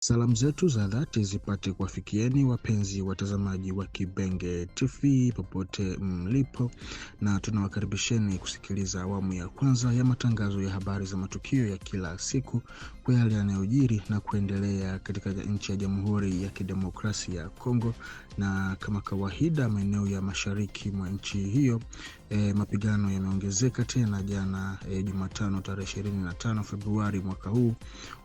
Salamu zetu za dhati zipate kuwafikieni wapenzi watazamaji wa Kibenge TV popote mlipo, na tunawakaribisheni kusikiliza awamu ya kwanza ya matangazo ya habari za matukio ya kila siku kwa yale yanayojiri na kuendelea katika nchi ya Jamhuri ya Kidemokrasia ya Kongo. Na kama kawaida, maeneo ya mashariki mwa nchi hiyo mapigano yameongezeka tena jana Jumatano tarehe 25 Februari mwaka huu,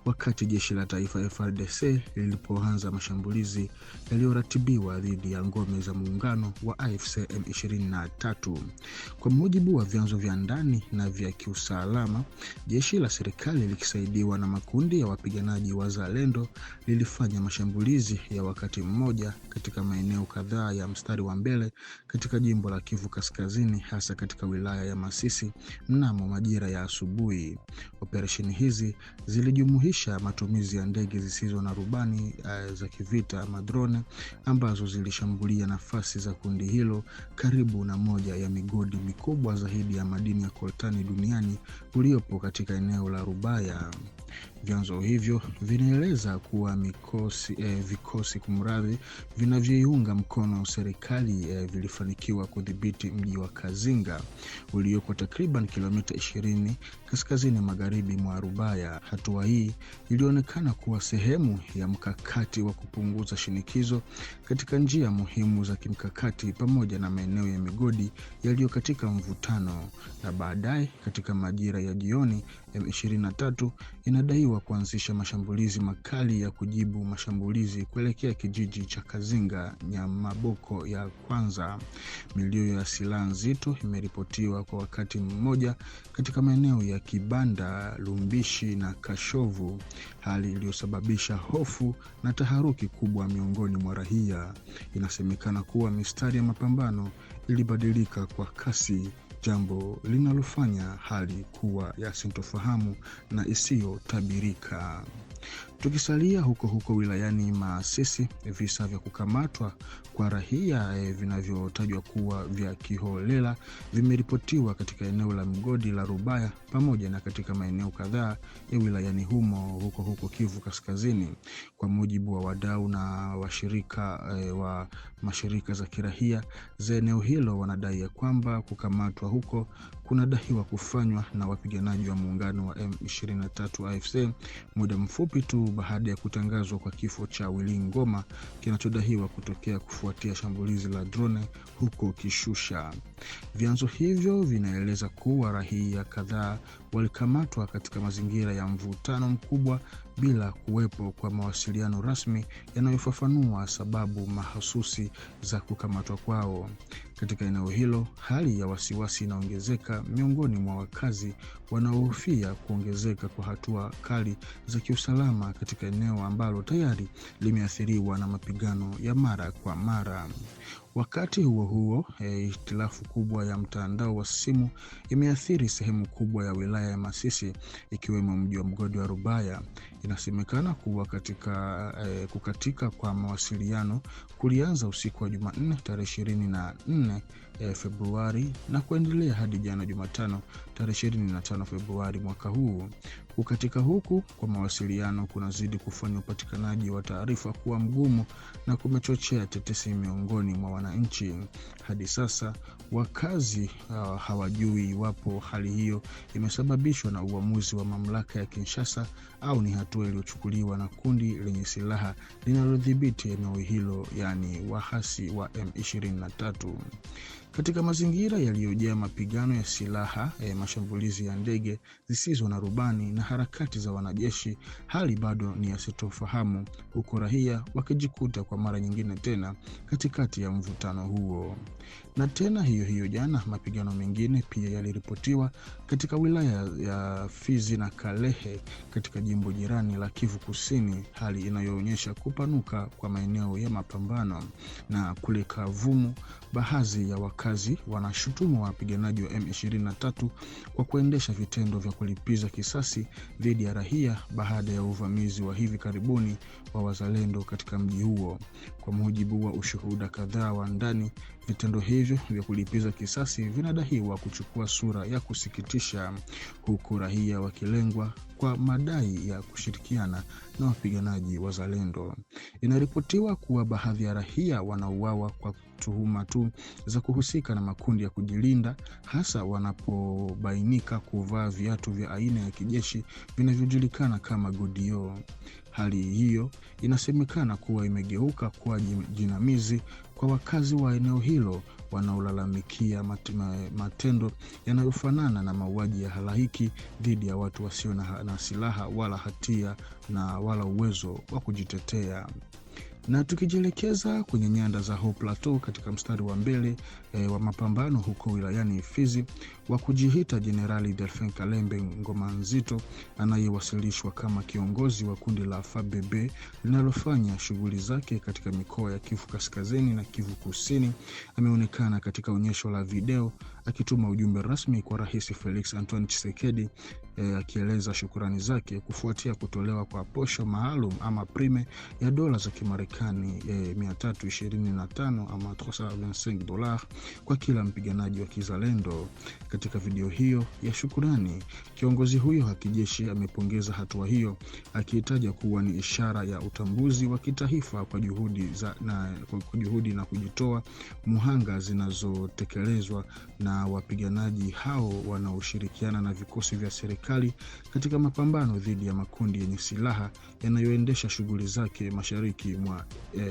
wakati jeshi la taifa FARDC lilipoanza mashambulizi yaliyoratibiwa dhidi ya ngome za muungano wa AFC M23. Kwa mujibu wa vyanzo vya ndani na vya kiusalama, jeshi la serikali likisaidiwa na makundi ya wapiganaji wazalendo lilifanya mashambulizi ya wakati mmoja katika maeneo kadhaa ya mstari wa mbele katika jimbo la Kivu Kaskazini, hasa katika wilaya ya Masisi mnamo majira ya asubuhi. Operesheni hizi zilijumuisha matumizi ya ndege zisizo na rubani za kivita madrone, ambazo zilishambulia nafasi za kundi hilo karibu na moja ya migodi mikubwa zaidi ya madini ya coltani duniani uliopo katika eneo la Rubaya. Vyanzo hivyo vinaeleza kuwa vikosi vinavyoiunga mkono serikali vilifanikiwa kudhibiti mji wa Kazinga ulioko takriban kilomita 20 kaskazini magharibi mwa Rubaya. Hatua hii ilionekana kuwa sehemu ya mkakati wa kupunguza shinikizo katika njia muhimu za kimkakati pamoja na maeneo ya migodi yaliyo katika mvutano. Na baadaye katika majira ya jioni, M23 inadaiwa kuanzisha mashambulizi makali ya kujibu mashambulizi kuelekea kijiji cha Kazinga Nyamaboko ya kwanza. Milio ya silaha nzito imeripotiwa kwa wakati mmoja katika maeneo ya Kibanda, Lumbishi na Kashovu, hali iliyosababisha hofu na taharuki kubwa miongoni mwa raia. Inasemekana kuwa mistari ya mapambano ilibadilika kwa kasi, jambo linalofanya hali kuwa ya sintofahamu na isiyotabirika. Tukisalia huko wilayani Masisi, visa vya kukamatwa kwa raia vinavyotajwa kuwa vya kiholela vimeripotiwa katika eneo la mgodi la Rubaya pamoja na katika maeneo kadhaa ya wilayani humo huko Kivu Kaskazini. Kwa mujibu wa wadau na washirika wa mashirika za kirahia za eneo hilo, wanadai ya kwamba kukamatwa huko kunadaiwa kufanywa na wapiganaji wa muungano wa M23 AFC muda mfupi tu baada ya kutangazwa kwa kifo cha Willy Ngoma kinachodaiwa kutokea kufuatia shambulizi la drone huko Kishusha. Vyanzo hivyo vinaeleza kuwa raia kadhaa walikamatwa katika mazingira ya mvutano mkubwa bila kuwepo kwa mawasiliano rasmi yanayofafanua sababu mahususi za kukamatwa kwao. Katika eneo hilo, hali ya wasiwasi inaongezeka miongoni mwa wakazi wanaohofia kuongezeka kwa hatua kali za kiusalama katika eneo ambalo tayari limeathiriwa na mapigano ya mara kwa mara. Wakati huo huo, hitilafu kubwa ya mtandao wa simu imeathiri sehemu kubwa ya wilaya ya Masisi, ikiwemo mji wa mgodi wa Rubaya. Inasemekana kuwa kukatika kwa mawasiliano kulianza usiku wa Jumanne tarehe 24 Februari na kuendelea hadi jana Jumatano tarehe 25 Februari mwaka huu. Kukatika huku kwa mawasiliano kunazidi kufanya upatikanaji wa taarifa kuwa mgumu na kumechochea tetesi miongoni mwa wananchi. Hadi sasa wakazi hawajui iwapo hali hiyo imesababishwa na uamuzi wa mamlaka ya Kinshasa au ni hatua iliyochukuliwa na kundi lenye silaha linalodhibiti eneo hilo, yani wahasi wa M23. Katika mazingira yaliyojaa mapigano ya silaha, mashambulizi ya ndege zisizo na rubani na harakati za wanajeshi, hali bado ni ya sitofahamu, huku raia wakijikuta kwa mara nyingine tena katikati ya mvutano huo. Na tena hiyo jana, mapigano mengine pia yaliripotiwa katika wilaya ya Fizi na Kalehe katika jimbo jirani la Kivu Kusini, hali inayoonyesha kupanuka kwa maeneo ya mapambano. Na kule Kavumu, baadhi ya wakazi wanashutumu wapiganaji wa M23 kwa kuendesha vitendo vya kulipiza kisasi dhidi ya raia baada ya uvamizi wa hivi karibuni wa wazalendo katika mji huo. Kwa mujibu wa ushuhuda kadhaa wa ndani, vitendo hivyo vya kulipiza kisasi vinadaiwa kuchukua sura ya kusikitisha, huku raia wakilengwa kwa madai ya kushirikiana na wapiganaji wazalendo. Inaripotiwa kuwa baadhi ya raia wanauawa kwa tuhuma tu za kuhusika na makundi ya kujilinda, hasa wanapobainika kuvaa viatu vya aina ya kijeshi vinavyojulikana kama godio. Hali hiyo inasemekana kuwa imegeuka kuwa jinamizi kwa wakazi wa eneo hilo wanaolalamikia matendo yanayofanana na mauaji ya halaiki dhidi ya watu wasio na silaha wala hatia na wala uwezo wa kujitetea. Na tukijielekeza kwenye nyanda za Haut Plateau, katika mstari wa mbele wa mapambano huko wilayani Fizi, wa kujihita Jenerali Delphin Kalembe Ngoma Nzito, anayewasilishwa kama kiongozi wa kundi la FABB linalofanya shughuli zake katika mikoa ya Kivu Kaskazini na Kivu Kusini, ameonekana katika onyesho la video akituma ujumbe rasmi kwa Rais Felix Antoine Tshisekedi, akieleza shukrani zake kufuatia kutolewa kwa posho maalum ama prime ya dola za Kimarekani 325 ama $325 kwa kila mpiganaji wa kizalendo. Katika video hiyo ya shukrani, kiongozi huyo wa kijeshi amepongeza hatua hiyo, akiitaja kuwa ni ishara ya utambuzi wa kitaifa kwa juhudi na kujitoa muhanga zinazotekelezwa na wapiganaji hao wanaoshirikiana na vikosi vya serikali katika mapambano dhidi ya makundi yenye silaha yanayoendesha shughuli zake mashariki mwa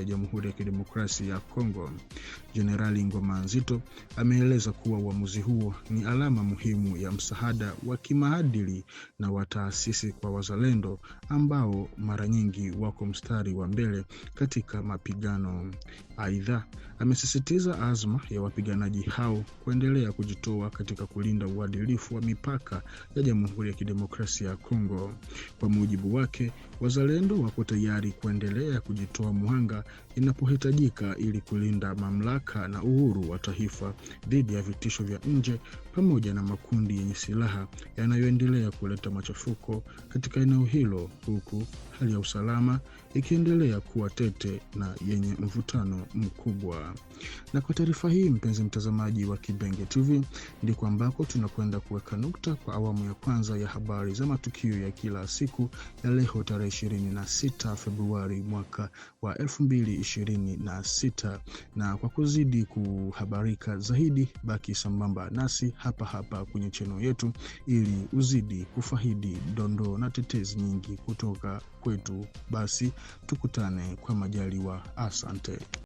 Jamhuri ya Kidemokrasia ya Kongo. Jenerali Ngoma Nzito ameeleza kuwa uamuzi huo ni alama muhimu ya msaada wa kimaadili na wa taasisi kwa wazalendo ambao mara nyingi wako mstari wa mbele katika mapigano. Aidha, amesisitiza azma ya wapiganaji hao kuendelea kujitoa katika kulinda uadilifu wa mipaka ya Jamhuri ya Kidemokrasia ya Kongo. Kwa mujibu wake, wazalendo wako tayari kuendelea kujitoa muhanga inapohitajika ili kulinda mamlaka na uhuru wa taifa dhidi ya vitisho vya nje pamoja na makundi yenye silaha yanayoendelea kuleta machafuko katika eneo hilo, huku hali ya usalama ikiendelea kuwa tete na yenye mvutano mkubwa. Na kwa taarifa hii, mpenzi mtazamaji wa Kibenge TV, ndiko ambako tunakwenda kuweka nukta kwa awamu ya kwanza ya habari za matukio ya kila siku ya leo tarehe 26 Februari mwaka wa 2026. Na kwa kuzidi kuhabarika zaidi, baki sambamba nasi hapa kwenye channel yetu ili uzidi kufaidi dondoo na tetezi nyingi kutoka kwetu. Basi tukutane kwa majaliwa. Asante.